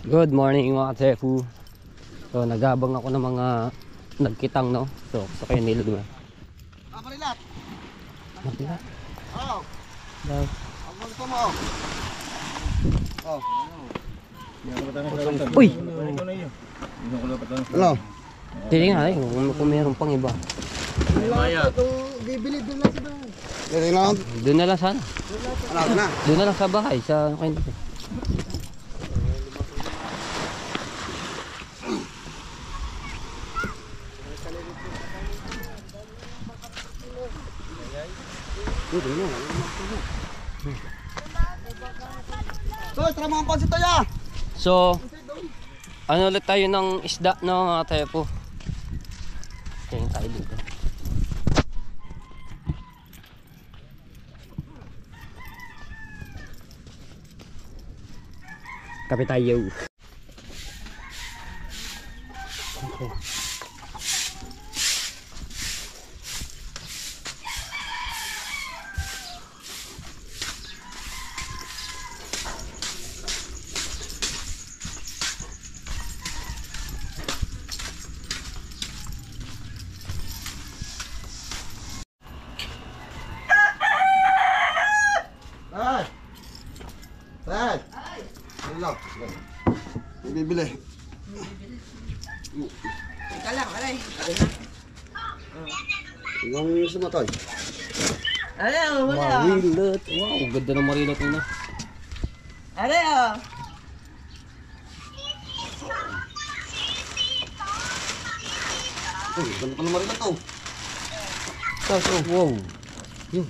Good morning mga katefu. So nagabang ako ng mga nagkitang, no? So kayo nila doon. Marilat. Marilat. Oh. Daw. Ang gusto mo. Oh. Uy. Hello. Tingnan natin kung mayroon pang iba. Maya. Bibili doon lang sa bahay. Doon na lang sana. Ano na? Doon na lang sa bahay sa kayo. Tara mga pansit tayo. So, ano ulit tayo ng isda, no mga tepo? Tingin tayo dito. Kape tayo. Okay. Hello. Bibili. Teka lang, aray. Yung sumatay. Aray, wala. Marilat. Wow, ganda ng marilat nila. Aray, oh. Uy, ganda pa ng marilat to. So, wow. Yun.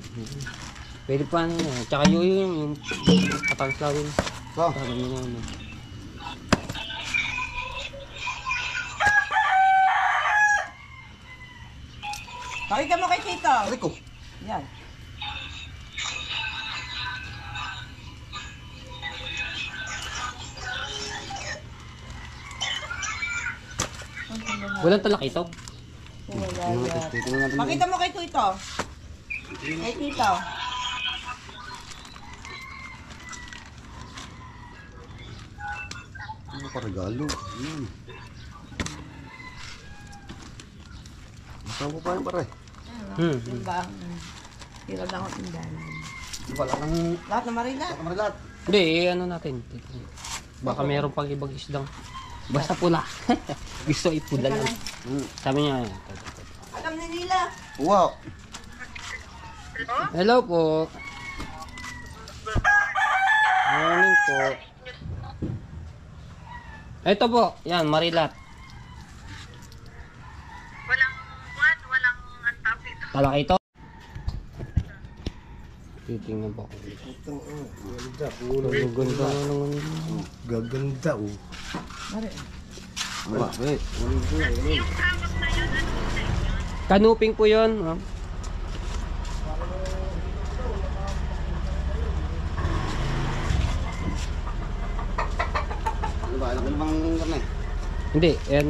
Pwede pa ano yun. Tsaka yung katangslawin. So. Parang yun ano. Pakita mo kay Tito. Aray ko. Yan. Walang talak ito. Wala Ano, yan. tingnan natin. Pakita mo kay Tito. Kay Tito. Ano pa regalo? Yan. Masama pa yan pare. Timbang. Tira lang ako tindahan. Wala kang Lahat na marila. marilat. Hindi, ano natin. Baka meron pang ibang isdang. Basta pula. Gusto ipula lang. Sabi niya. Alam ni nila. Wow. Hello po. Morning po. Ito po, yan, marilat. Walang antap ito. Talak ito. Titingnan po ako. Ganda. Ganda naman. Gaganda oh. Mari. Wala. Wait. Yung hawak na yun, ano na yun? Kanuping po yun. Oh. Ano ba? Alam ko namang karne. Hindi, yan.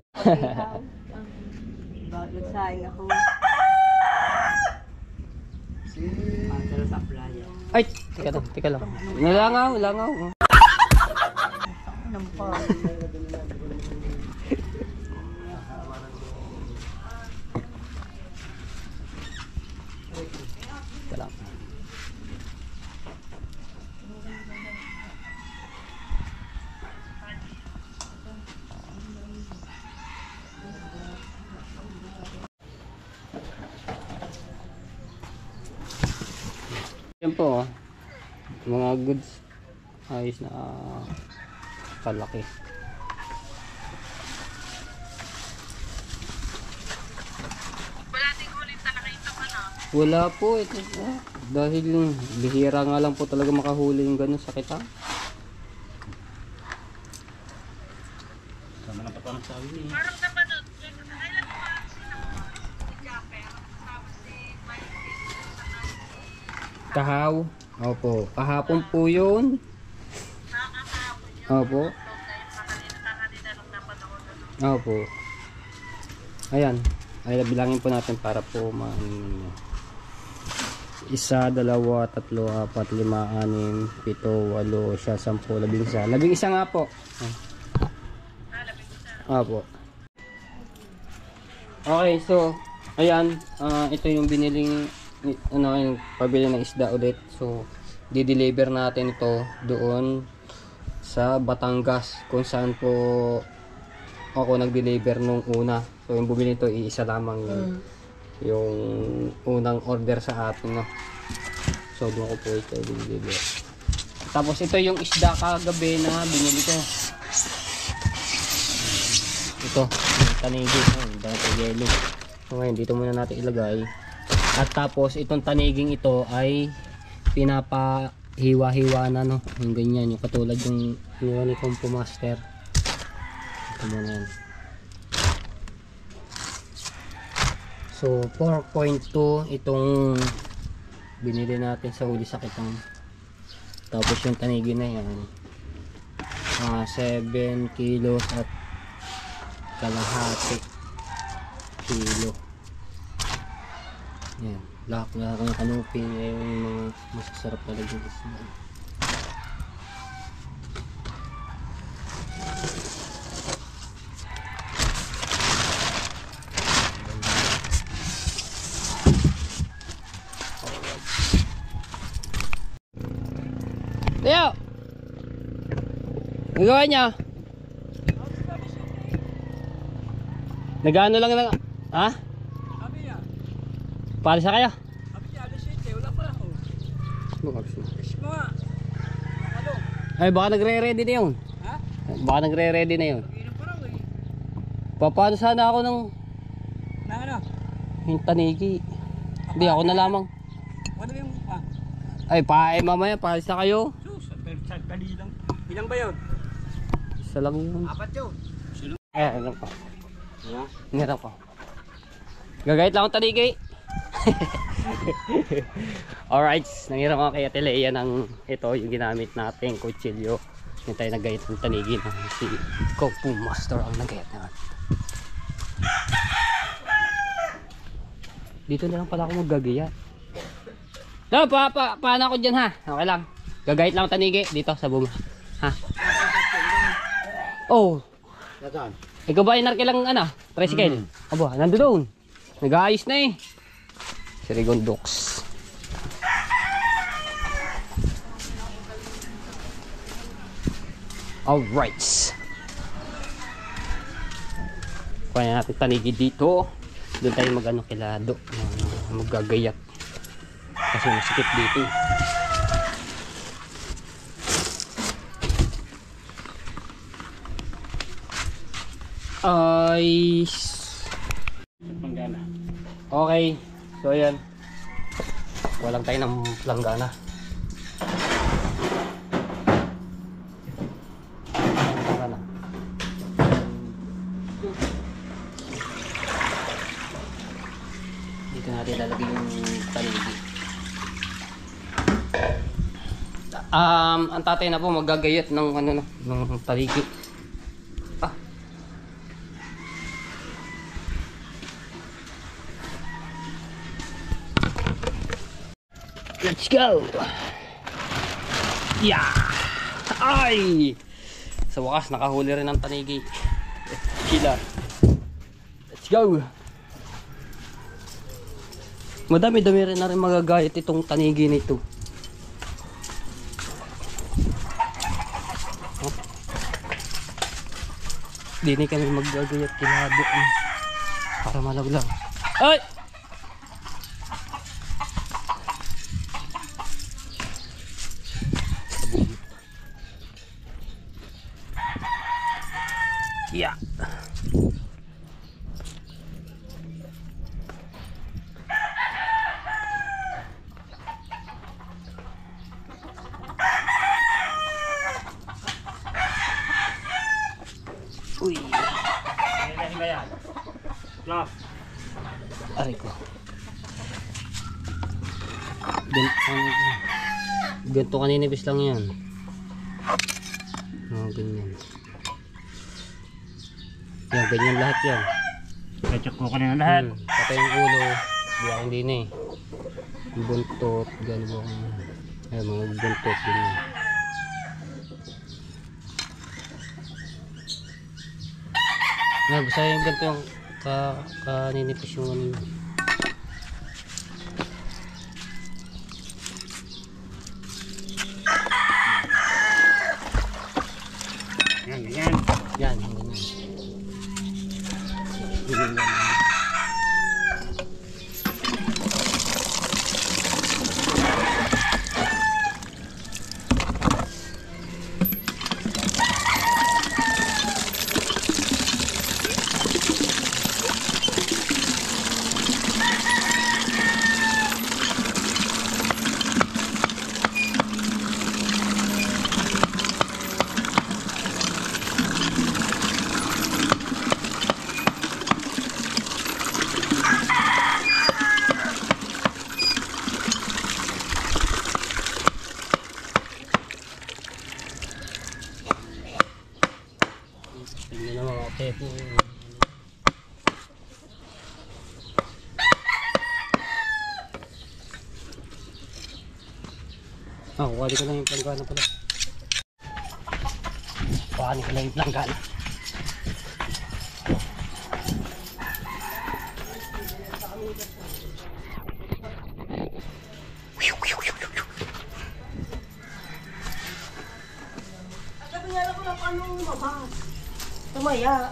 Nagsaing ako. Para sa playa. Ay, teka lang. Langaw. Anong pa? Teka lang. Yan po, mga goods. Ayos na kalaki. Wala din ulit talaga ito ka na. Wala po ito. Dahil bihira nga lang po talaga makahuli yung ganun sa kita. Sama na patang sabi niya. Parang napanood. Kailan mo nga sila mo? Si Japper. Tapos si Mike. Kahaw. Opo. Kahapon po yun. Nakakahapon yun. Opo. Kakalina nung napanood. Opo. Ayan. Ay, bilangin po natin para po isa, dalawa, tatlo, apat, lima, anim, pito, walo, siya, 10, 11. 11 nga po. Apo. Okay, so ayan, ito yung biniling yung pabili ng isda ulit. So di-deliver natin ito doon sa Batangas kung saan po ako nag-deliver nung una. So yung bumili ito, iisa lamang yung unang order sa atin, no? So doon ko po ito i-deliver. Tapos ito yung isda kagabi na binili ko. Ito, yung tanigi, dati yellow. So ngayon dito muna natin ilagay. At tapos itong taniging ito ay pinapahiwa-hiwa na, no? Yung ganyan, yung katulad yung iniwan ni Compo Master. Ito muna yan. So 4.2 itong binili natin sa huli sa kitang. Tapos yung tanigi na yan 7 kilos at kalahati kilo. Yan, lahat ng kanupin ay yung mga masasarap talaga yung isda. Leo! Ang gawa niya? Nag-ano lang na... Ha? Sabi niya. Para sa kaya? Sabi niya, alas 7. Wala pa ako. Kasi mga... Ano? Ay, baka nagre-ready na yun. Ha? Baka nagre-ready na yun. Inom pa raw eh. Papaano sana ako ng Na ano? yung tanigi? Hindi, ako na lamang. Ano yung... Ay, mamaya, paalis na kayo. Sus, kali lang. Ilang ba yun? Isa lang yun. 4 yun. Ano pa? Ngira pa. Gagayit lang akong tanigi. Alright, nangiram ako kay Ate Lea ng ito yung ginamit natin kutsilyo. Yung tayo nagayit ng tanigi ng si Compo Master ang nagayit naman. Dito na lang pala ako maggagaya. No, paano ako dyan, ha? Okay lang. Gagayit lang ang tanigi dito sa buma. Ha? Oh. Nasaan? Ikaw ba ay narkilang tricycle? Aba, nandoon. Nag-aayos na eh. Si Rigondox. Alright. Kaya natin tanigi dito. Doon tayo kilado. Magagayat. Kasi masikip dito. Ay. Okay. So ayan. Walang tayo ng planggana. Dito natin lalagay yung tanigi. Ang tatay na po maggagayat ng ng tanigi. Let's go! Yeah! Ay! Sa wakas, nakahuli rin ang tanigi. Kila. Let's go! Madami-dami rin na rin magagayat itong tanigi nito. Dini kami magagayat kilado para malaglag. Ay! Yeah. Uy. Aray ko. Ganito kaninipis lang yan. Ganyan. Yan, ganyan lahat yan. Check ko kanina lahat. Pati yung ulo, biyakin din eh. Yung buntot, gano'n ba? Ay, mga buntot din eh. Basta yung ganito yung kaninipis yung ano. Yan, yan. Yan, yan. Tingnan na mga kape. Kukuha ko lang yung planggana pala. Kukuha ko lang yung planggana. Sabi nga lang ko na paano lumabas. Tumaya.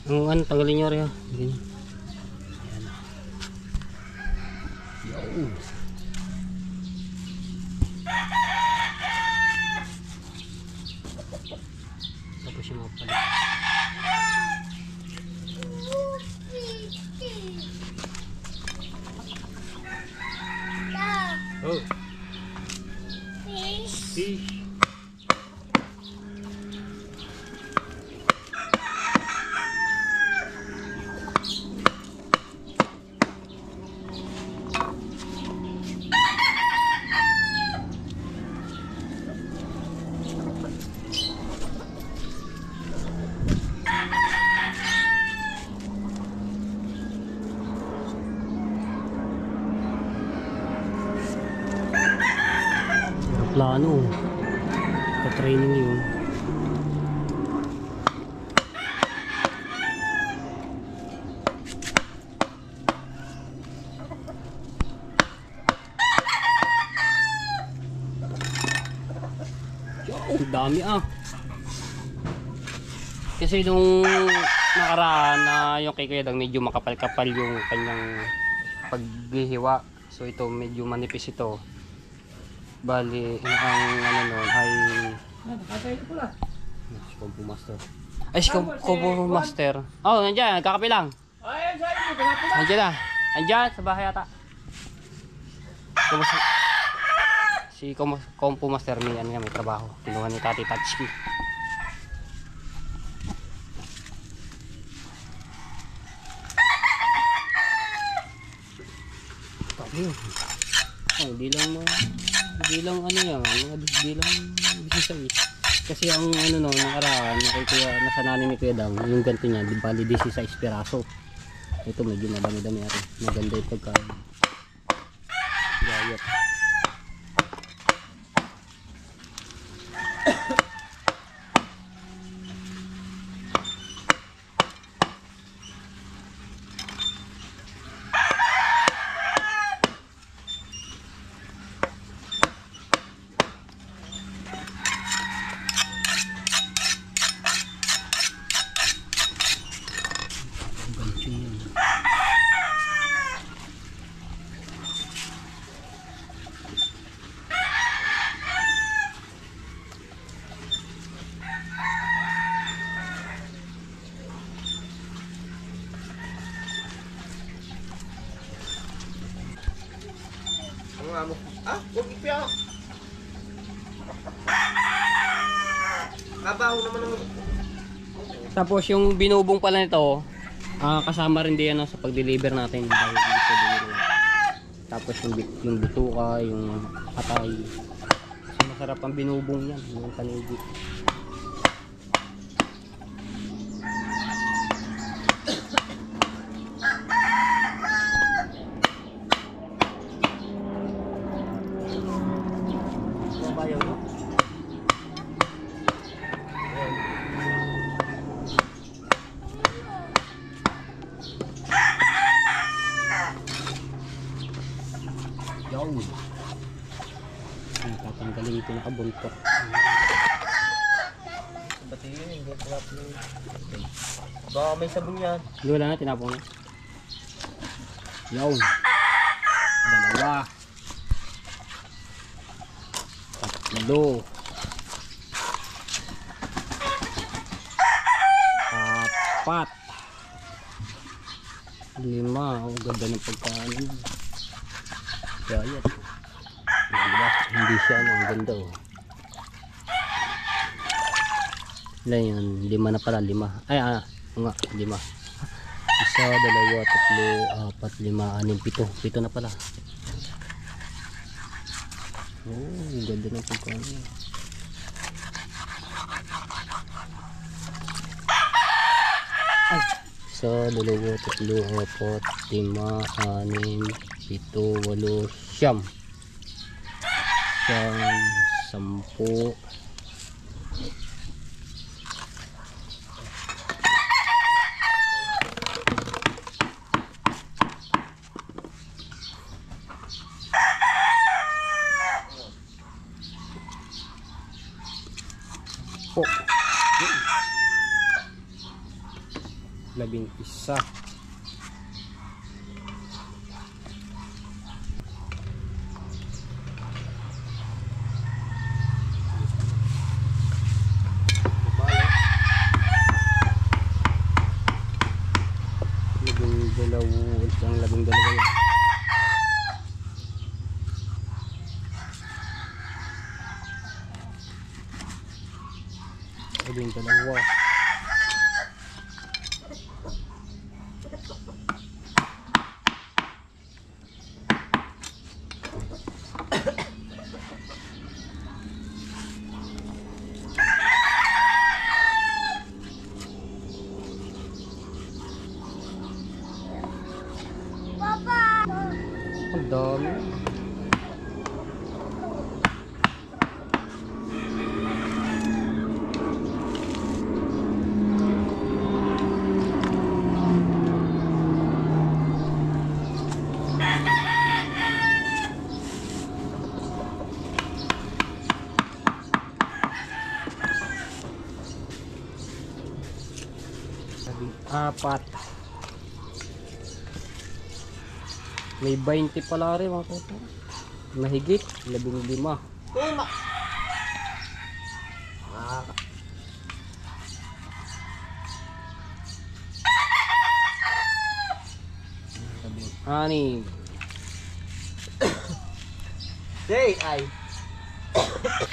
Ang ano, tanggalin nyo rin. Ganyan. Ayan. Tapos yung mga pala. Oh. Fish. Plano. Pa-training yun. Ang dami ah. Kasi nung nakaraan na yung kay Kuya Dang medyo makapal-kapal yung kanyang paghihiwa. So ito medyo manipis ito. Bali, ang ano nun ay si Combo Master. Ay, si Combo Master. Oh, nandiyan, nagkakape lang. Nandiyan na. Nandiyan, sa bahay ata. Si Combo Master may ano, may trabaho. Kinuha ni Tati Tatsuki. Tabi. Oh, di lang ano yan, di lang bisisay. Kasi ang ano no, nakaraan, nasa nanin ni Kuya Dang, yung ganito niya, di bali 16 piraso. Ito medyo madami-dami natin. Maganda yung pagka gayat. Ang amo. Ah, huwag ipiyak. Kabaho naman ang... Tapos yung binubong pala nito, kasama rin din sa pag-deliver natin. Tapos yung bituka, yung patay. So, masarap ang binubong yan, yung panigit. Babayaw mo. Yaw. Tatanggalin ito nakabuntok. Batiin, hindi ko lang. Baka may sabon yan. Wala na, tinapong na. Yaw. Dalawa. Tatlo. Apat. 5. Ang ganda ng pagkain. Gayat. Diba? Hindi siya ang ganda oh. Ilan yun? 5 na pala, 5. Ay, nga, 5. 1, 2, 3, 4, 5, 6, 7 na pala. Oh, ganda ng pagkain. Ay, 1, 2, 3, 4, 5, 6, 7, 8, 9, 10. Po. 11. Labing dalawa yan. Labing dalawa. Ang dami. Apat. May 20 pala rin mga toto. Mahigit 15. Tuma! Ani. Day ay.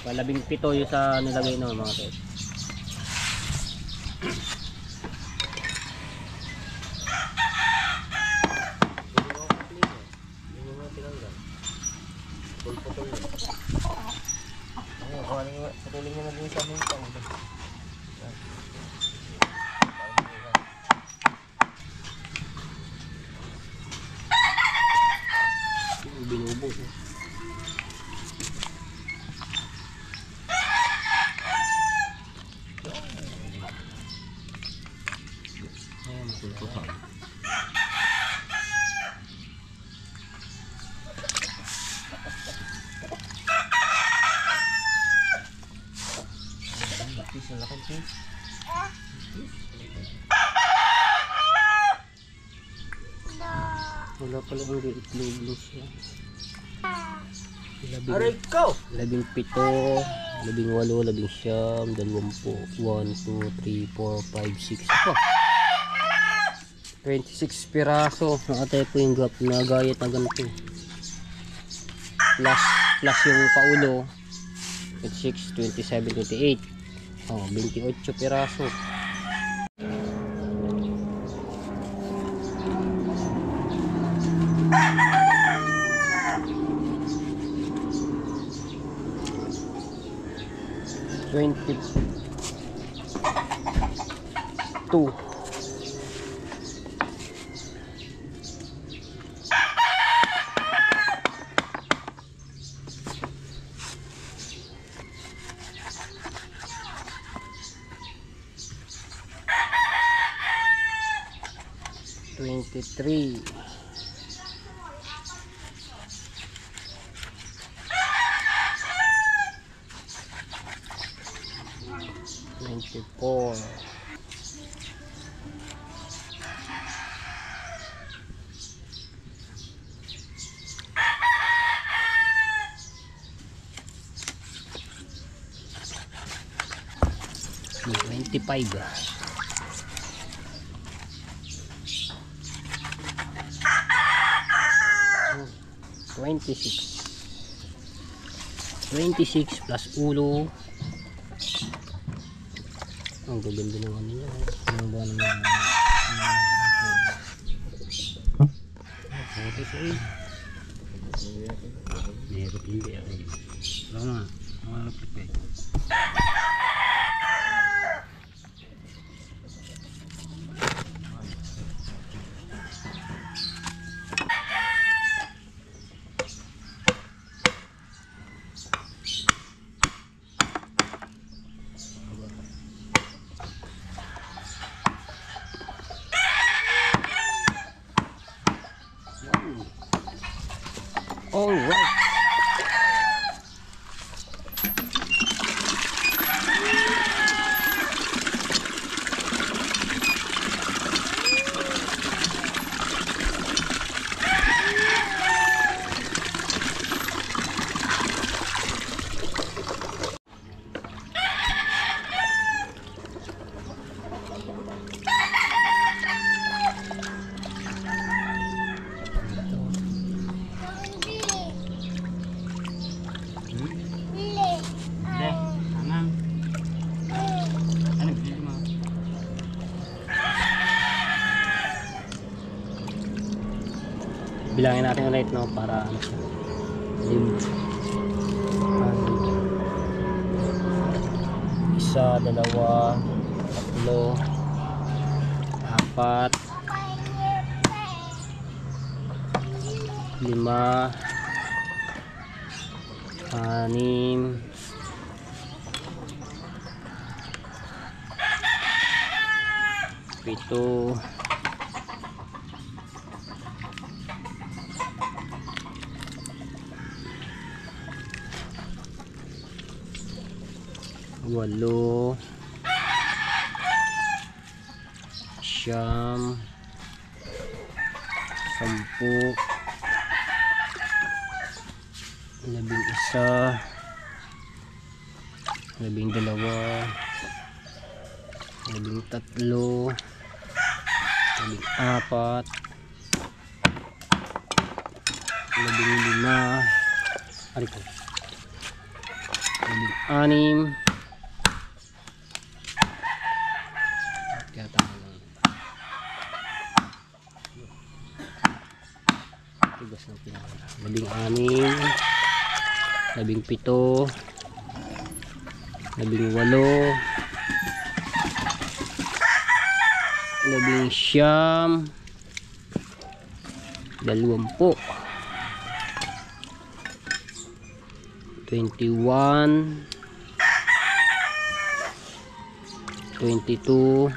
17 yung sa nilagay no mga toto. Patuloy niya na din sa aming pang. Binubo. Ayan, sultuhan. Wala pala ang itlog siya. Aray ko! 17, 18, 19, 20, 1, 2, 3, 4, 5, 6 pa. 26 piraso. Nakatay po yung gap na gayat na ganito. Plus yung paulo. 26, 27, 28. Oh, 28 piraso. $22. $23. $24. $25. 26 plus ulo. Ang gaganda naman niya. Ano ba naman? 46. Meron hindi. Wala na. Wala na flip. All right. Bilangin natin ulit, no, para ano siya. Isa, dalawa, tatlo, apat, lima, anim, pito, walo, siyam, sampu, 11, 12, 13, 14, 15, ariko, 16, kaya tama lang. Tigas ng pinaka. 16, 17, 18, 19, 20, 21, 22,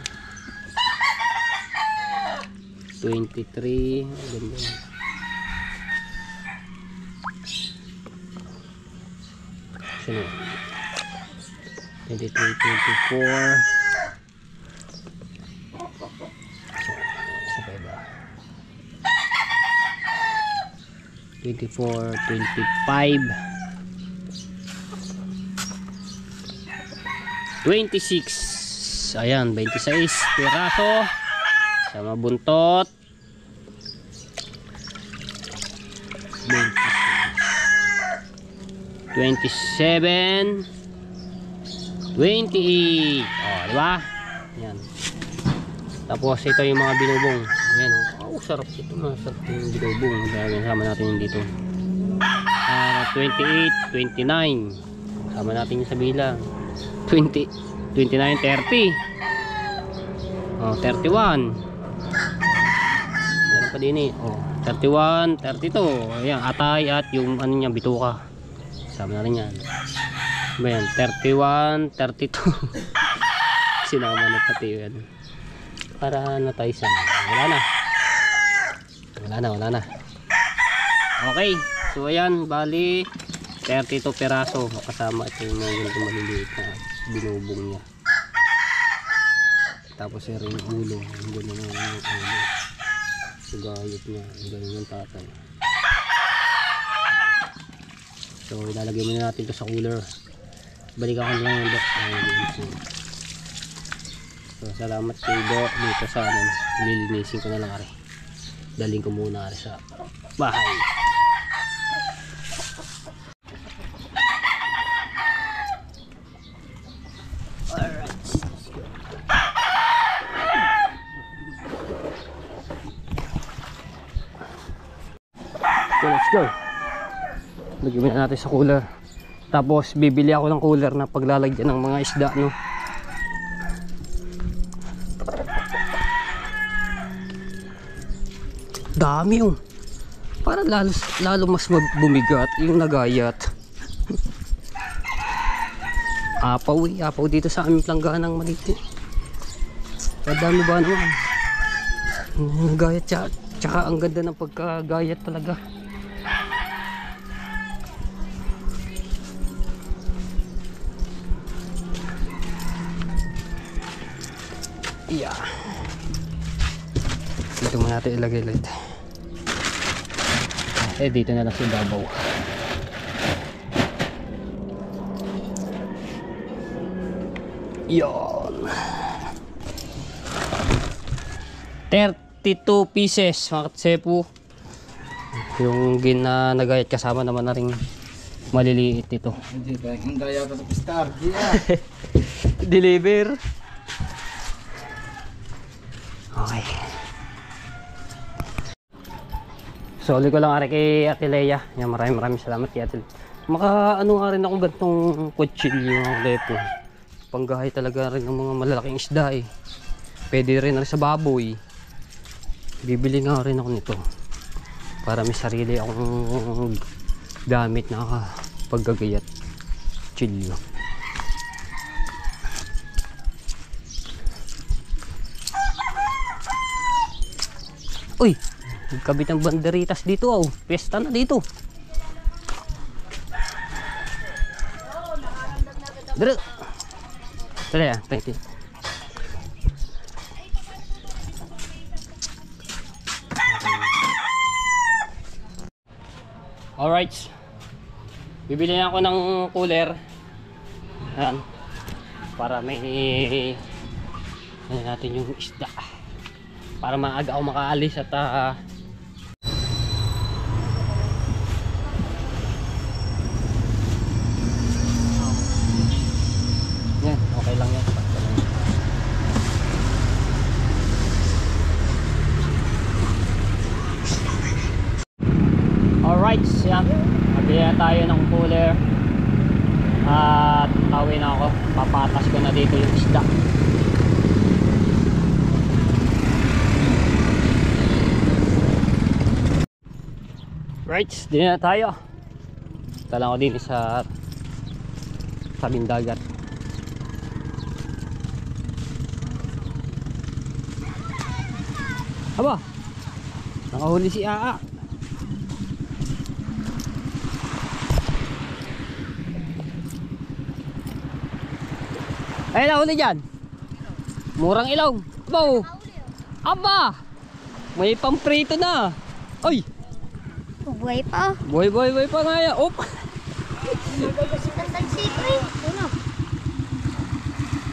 23, ganda. 23, 24, sabay ba? 24, 25, 26. Ayan, 26 piraso sa mabuntot. 27, 28, 28. Oh, di ba? Yan. Tapos ito yung mga binubong. Ayan oh. Oh, sarap ito. Sarap yung binubong. Dahil sama natin yung dito. 28, 29. Sama natin yung sa bilang. 20, 29, 30. Oh, 31. Meron pa din eh. Oh, 31, 32. Ayan, atay at yung ano niya, bituka. Sama natin yan. Ba yan? 31, 32. Sinama na pati yan. Para natay sa wala na. Okay. So ayan, bali 32 peraso kasama ito yung mga maliliit na binubong niya. Tapos rin yung ulo. Yung gano'n yung ulo. Yung gayot niya. Yung gano'n yung tatay. So ilalagay muna natin ito sa cooler. Balikan ko lang yung Doc. So salamat kay Doc dito sa amin. Nilinisin ko na lang ari. Daling ko muna ari sa bahay. Alright. So let's go. Lagyan na natin sa cooler. Tapos bibili ako ng cooler na paglalagyan ng mga isda, no. Dami yung. Para lalo mas bumigat yung nagayat. Apaw dito sa aming plangganang maliti. Kadami ba naman. Gayat tsaka ang ganda ng pagkagayat talaga. Yeah. Dito muna natin ilagay ulit. Dito na lang sa babaw. Yon. 32 pieces mga katsepu. Yung nagayat kasama naman na rin maliliit ito. Hindi ba? Yung gaya ka sa star. Deliver. Okay. So ulit ko lang ari kay Ate Leia. Yan, maraming salamat kay Ate. Ano nga rin ako gantong kutsilyo ng lepo. Panggahay talaga rin ng mga malalaking isda eh. Pwede rin sa baboy. Bibili nga rin ako nito. Para may sarili akong gamit na paggagayat. Kutsilyo. Uy, nagkabit ng banderitas dito oh. Pesta na dito. Dere. Tara, thank you. Alright. Bibili na ako ng cooler. Ayan. Para may natin yung isda. Para maaga ako makaalis at yan, okay lang yan. Alright, yan. Mabili na tayo ng cooler. At tawin na ako. Papatas ko na dito yung isda. Right, din na tayo. Tala ko din sa tabing dagat. Aba, nakahuli si Aa. Ay, nahuli dyan. Murang ilong. Aba, aba, may pamprito na. Ay, buhay pa. boy pa nga yan. Op.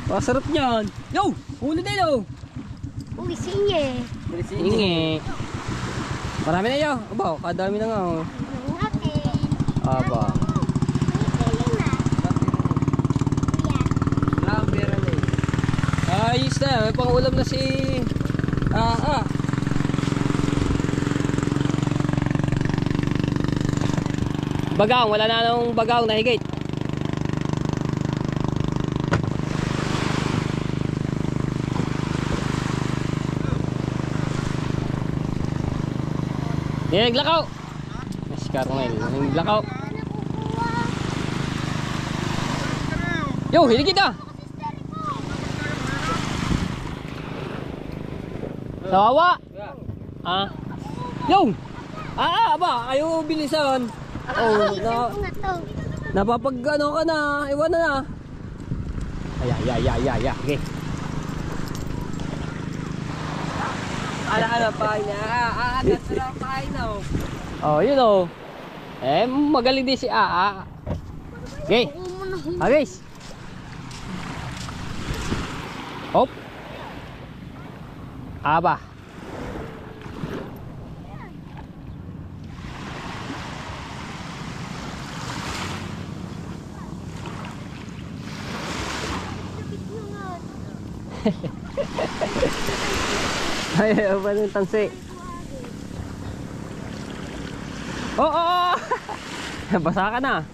Pasarap niyan. Yo, huli na yo. Uy, sinye. Inge. Marami na yo. Aba, kadami na nga. Oh. Aba. may pangulam na si Bagaong, wala na nung bagaong na higit. Yan, naglakaw. Si Carmel, naglakaw. Yo, hiligid na. Sawawa. Yo. Aba, ayaw bilisan. Oh, napapag ano ka na, iwan na. Ay. Okay. Ala pa niya. That's na pa na. Oh, you know. Magaling din si Okay. Guys. Hop. Aba. Ayaw ba ng tansi? Oh! Basa ka na.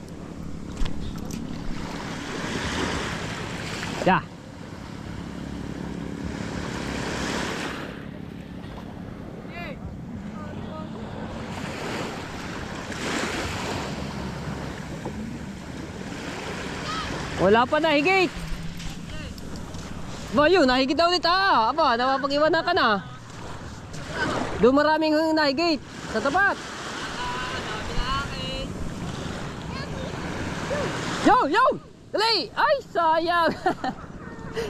Yeah. Wala pa na higit. Ba yun, nahigit daw ulit Aba, napapag-iwan na ka na. Doon maraming nahigit sa tapat. Yo! Dali! Ay, sayang.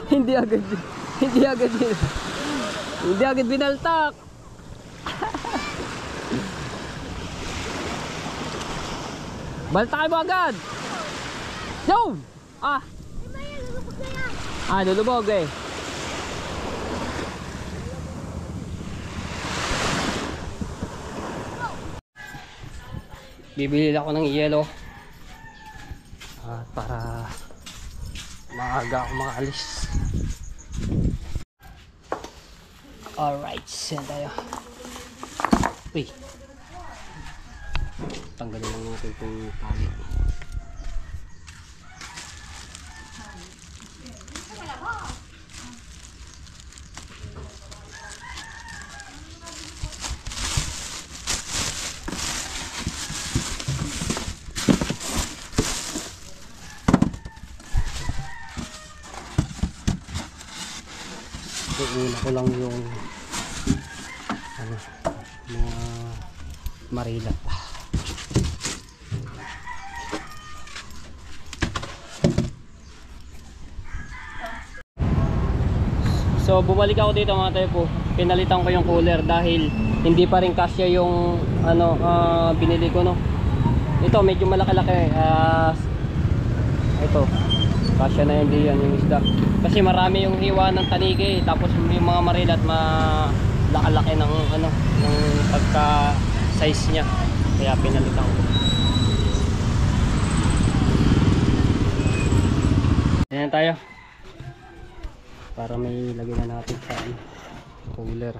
Hindi agad binaltak. Baltakin mo agad. Yo! Lulubog eh. Bibili ako ng yelo para maaga ako makaalis. Alright, send tayo. Uy, tanggalin lang natin itong tali. Una ko lang yung mga marilat. So bumalik ako dito mga tayo po. Pinalitan ko yung cooler dahil hindi pa rin kasya yung binili ko no. Ito medyo malaki-laki. Ito kasya na hindi yan yung isda. Kasi marami yung hiwa ng tanigi, tapos yung mga marilat malaki ng ng pagka size niya. Kaya pinalitan ko. Ayan tayo. Para may lagyan na natin sa cooler.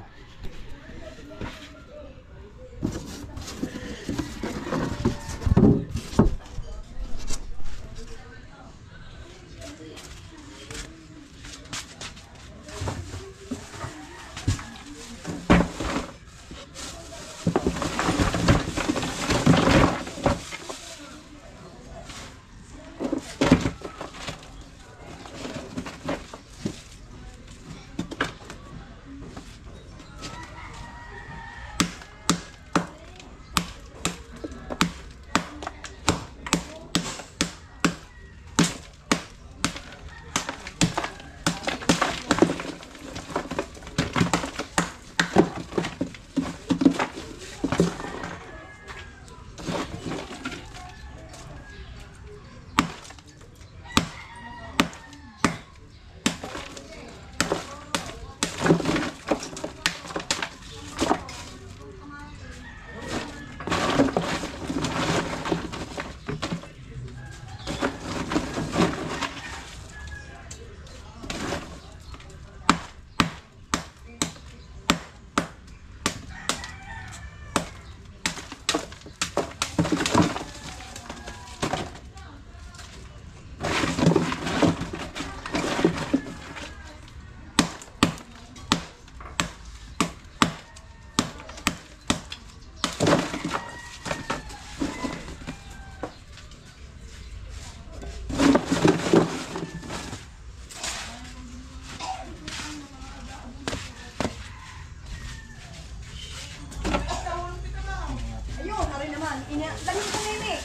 Dali ko nini.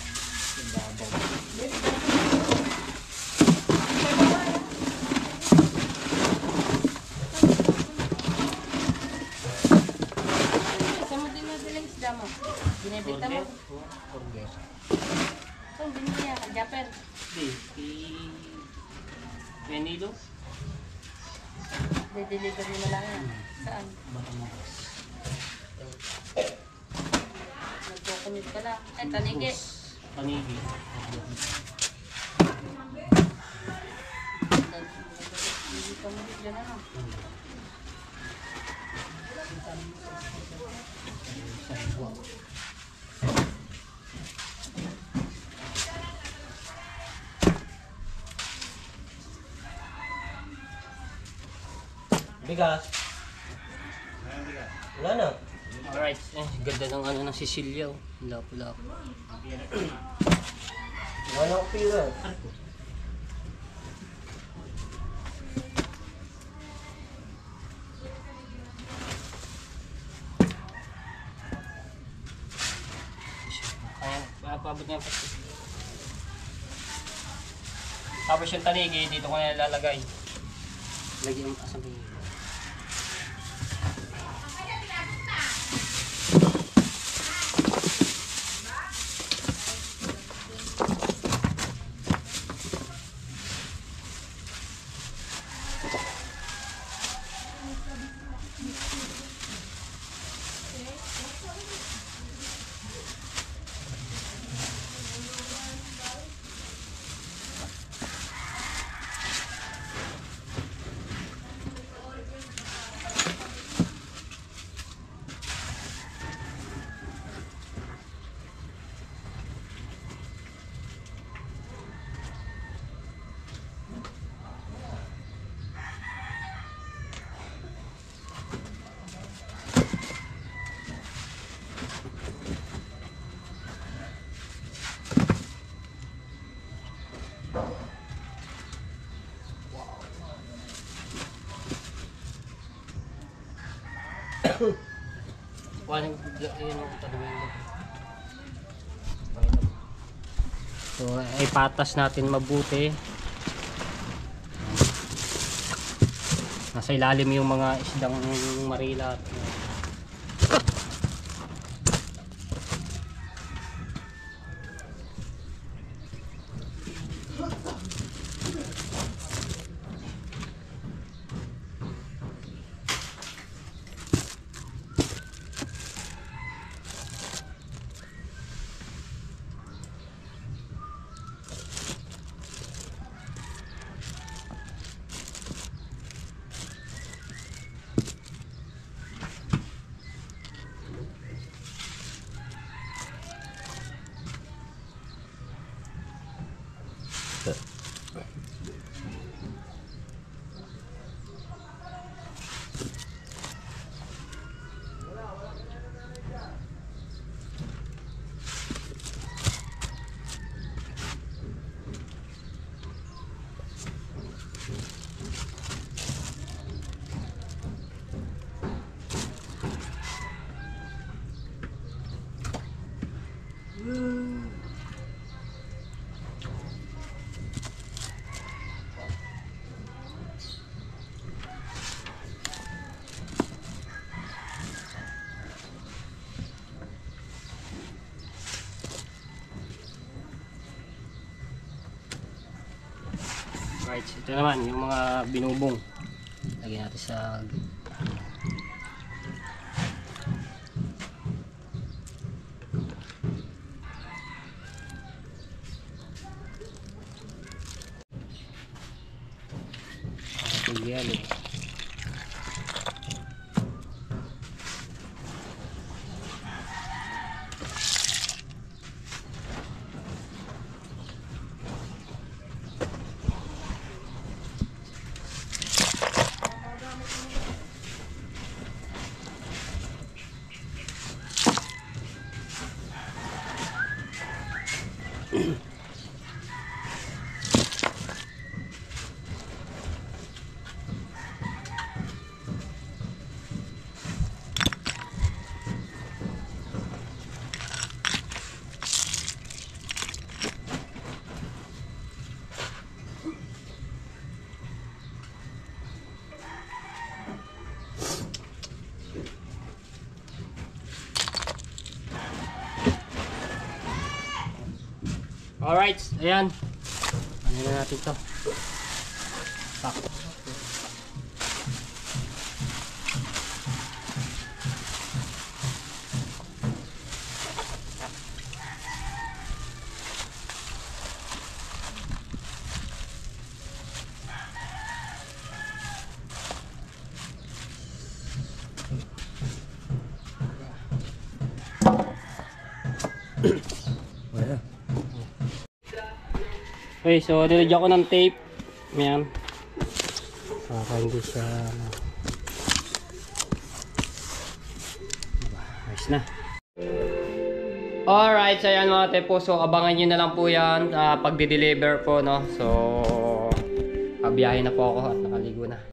Saan mo dinadala yung isda mo? Binibita mo? Order. Saan binili yan? Japan. Di, Benilo? Delivery mo lang yan. Saan? Batangas. Nagkukumit ka lang. Eh, tanigi. Panigi. Hindi ka mo dyan ano. Bigas. Wala na. Alright. Ganda ng ano ng Sicilia. Lapo-lapo. Wala ko pira. Kaya paabot niya pa. Tapos yung tanigi, dito ko na ilalagay. Lagyan mo sa mga. So, ay patas natin mabuti. Nasa ilalim yung mga isdang marila. Right, ito naman yung mga binubong. Lagyan natin sa yellow. Alright, ayan. Ano na natin to? Tak. Okay, so nilagyan ko ng tape. Ayan. Para hindi siya ayos na. Alright, so ayan mga tepo. So abangan nyo na lang po yan pag-deliver po, no. So pabiyahe na po ako at